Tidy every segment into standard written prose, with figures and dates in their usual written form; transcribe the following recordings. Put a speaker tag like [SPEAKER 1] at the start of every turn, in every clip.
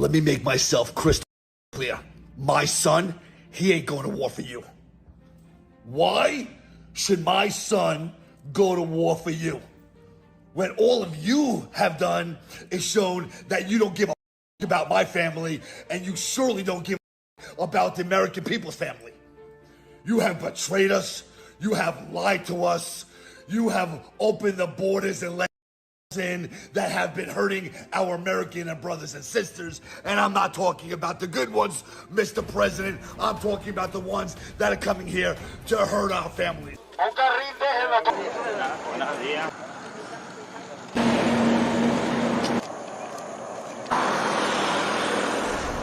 [SPEAKER 1] Let me make myself crystal clear. My son, he ain't going to war for you. Why should my son go to war for you? When all of you have done is shown that you don't give a about my family, and you surely don't give a about the American people's family. You have betrayed us. You have lied to us. You have opened the borders and let in that have been hurting our American and brothers and sisters. And I'm not talking about the good ones, Mr. President. I'm talking about the ones that are coming here to hurt our families.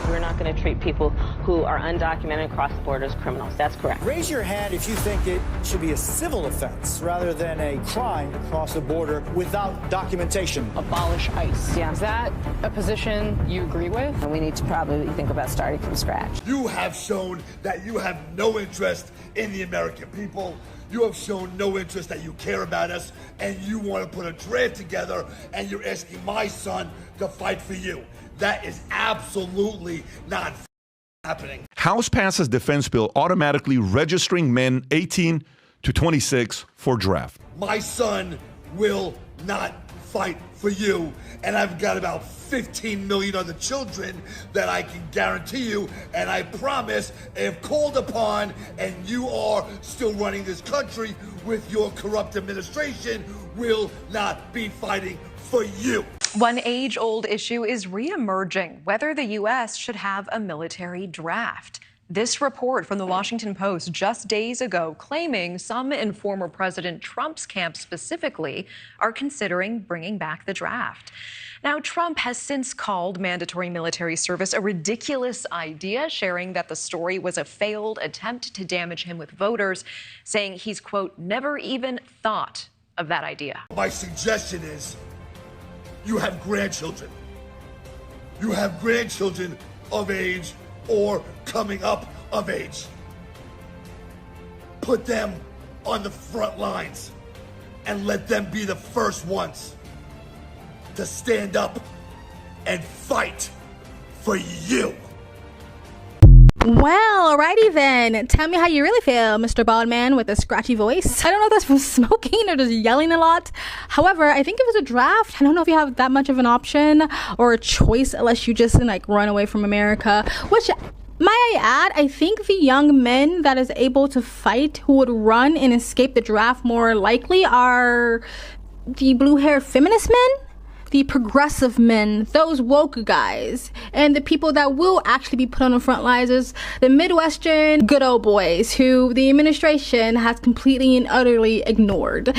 [SPEAKER 2] We're not going to treat people who are undocumented across the border as criminals. That's correct.
[SPEAKER 3] Raise your hand if you think it should be a civil offense rather than a crime to cross the border without documentation.
[SPEAKER 4] Abolish ICE. Yeah. Is that a position you agree with?
[SPEAKER 2] And we need to probably think about starting from scratch.
[SPEAKER 1] You have shown that you have no interest in the American people. You have shown no interest that you care about us, and you want to put a draft together, and you're asking my son to fight for you. That is absolutely not happening.
[SPEAKER 5] House passes defense bill automatically registering men 18 to 26 for draft.
[SPEAKER 1] My son will not fight for you, and I've got about 15 million other children that I can guarantee you, and I promise, if called upon and you are still running this country with your corrupt administration, will not be fighting for you.
[SPEAKER 6] One age-old issue is re-emerging, whether the U.S. should have a military draft. This report from the Washington Post just days ago claiming some in former President Trump's camp specifically are considering bringing back the draft. Now, Trump has since called mandatory military service a ridiculous idea, sharing that the story was a failed attempt to damage him with voters, saying he's, quote, never even thought of that idea.
[SPEAKER 1] My suggestion is you have grandchildren. You have grandchildren of age or coming up of age. Put them on the front lines and let them be the first ones to stand up and fight for you.
[SPEAKER 7] Well, alrighty then. Tell me how you really feel, Mr. Baldman with a scratchy voice. I don't know if that's from smoking or just yelling a lot. However, I think it was a draft. I don't know if you have that much of an option or a choice unless you just like run away from America, which, might I add, I think the young men that is able to fight who would run and escape the draft more likely are the blue-haired feminist men, the progressive men, those woke guys, and the people that will actually be put on the front lines is the Midwestern good old boys who the administration has completely and utterly ignored.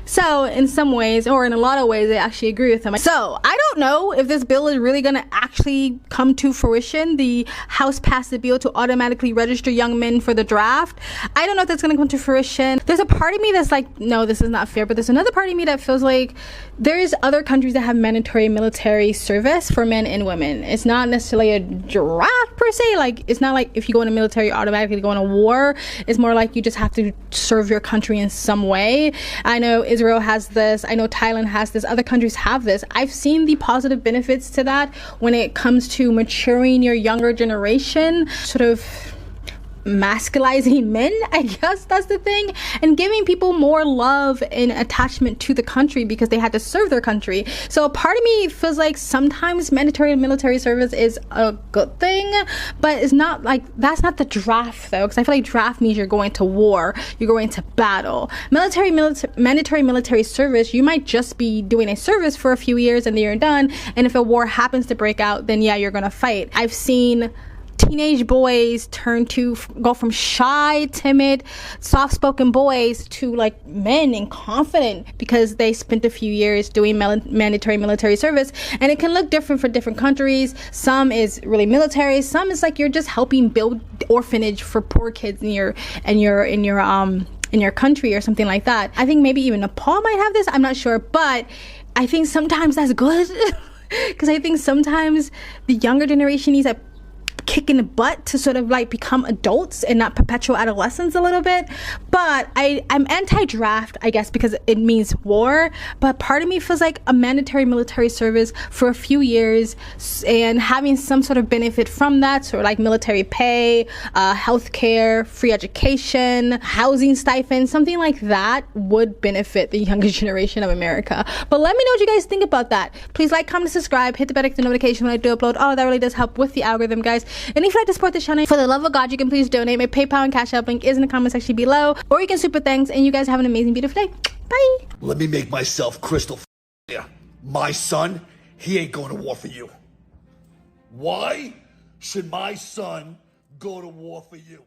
[SPEAKER 7] So in some ways, or in a lot of ways, I actually agree with them. So I don't know if this bill is really going to actually come to fruition. The House passed the bill to automatically register young men for the draft. I don't know if that's going to come to fruition. There's a part of me that's like, no, this is not fair, but there's another part of me that feels like there's other countries that have mandatory military service for men and women. It's not necessarily a draft per se. Like, it's not like if you go in the military, you automatically go in a war. It's more like you just have to serve your country in some way. I know Israel has this. I know Thailand has this. Other countries have this. I've seen the positive benefits to that when it comes to maturing your younger generation, sort of masculizing men, I guess that's the thing, and giving people more love and attachment to the country because they had to serve their country. So a part of me feels like sometimes mandatory military service is a good thing, but it's not like, that's not the draft though, because I feel like draft means you're going to war, you're going to battle. Mandatory military service, you might just be doing a service for a few years and then you're done, and if a war happens to break out, then yeah, you're gonna fight. I've seen teenage boys go from shy, timid, soft-spoken boys to like men and confident because they spent a few years doing mandatory military service. And it can look different for different countries. Some is really military, some is like you're just helping build orphanage for poor kids in your country or something like that. I think maybe even Nepal might have this, I'm not sure, but I think sometimes that's good because I think sometimes the younger generation needs a kick in the butt to sort of like become adults and not perpetual adolescence a little bit. But I'm anti-draft, I guess, because it means war. But part of me feels like a mandatory military service for a few years and having some sort of benefit from that, sort of like military pay, healthcare, free education, housing stipend, something like that would benefit the younger generation of America. But let me know what you guys think about that. Please like, comment, subscribe, hit the bell notification when I do upload. All of that really does help with the algorithm, guys. And if you'd like to support the channel, for the love of God, you can please donate. My PayPal and Cash App link is in the comment section below, or you can super thanks. And you guys have an amazing, beautiful day. Bye.
[SPEAKER 1] Let me make myself crystal clear. My son, he ain't going to war for you. Why should my son go to war for you?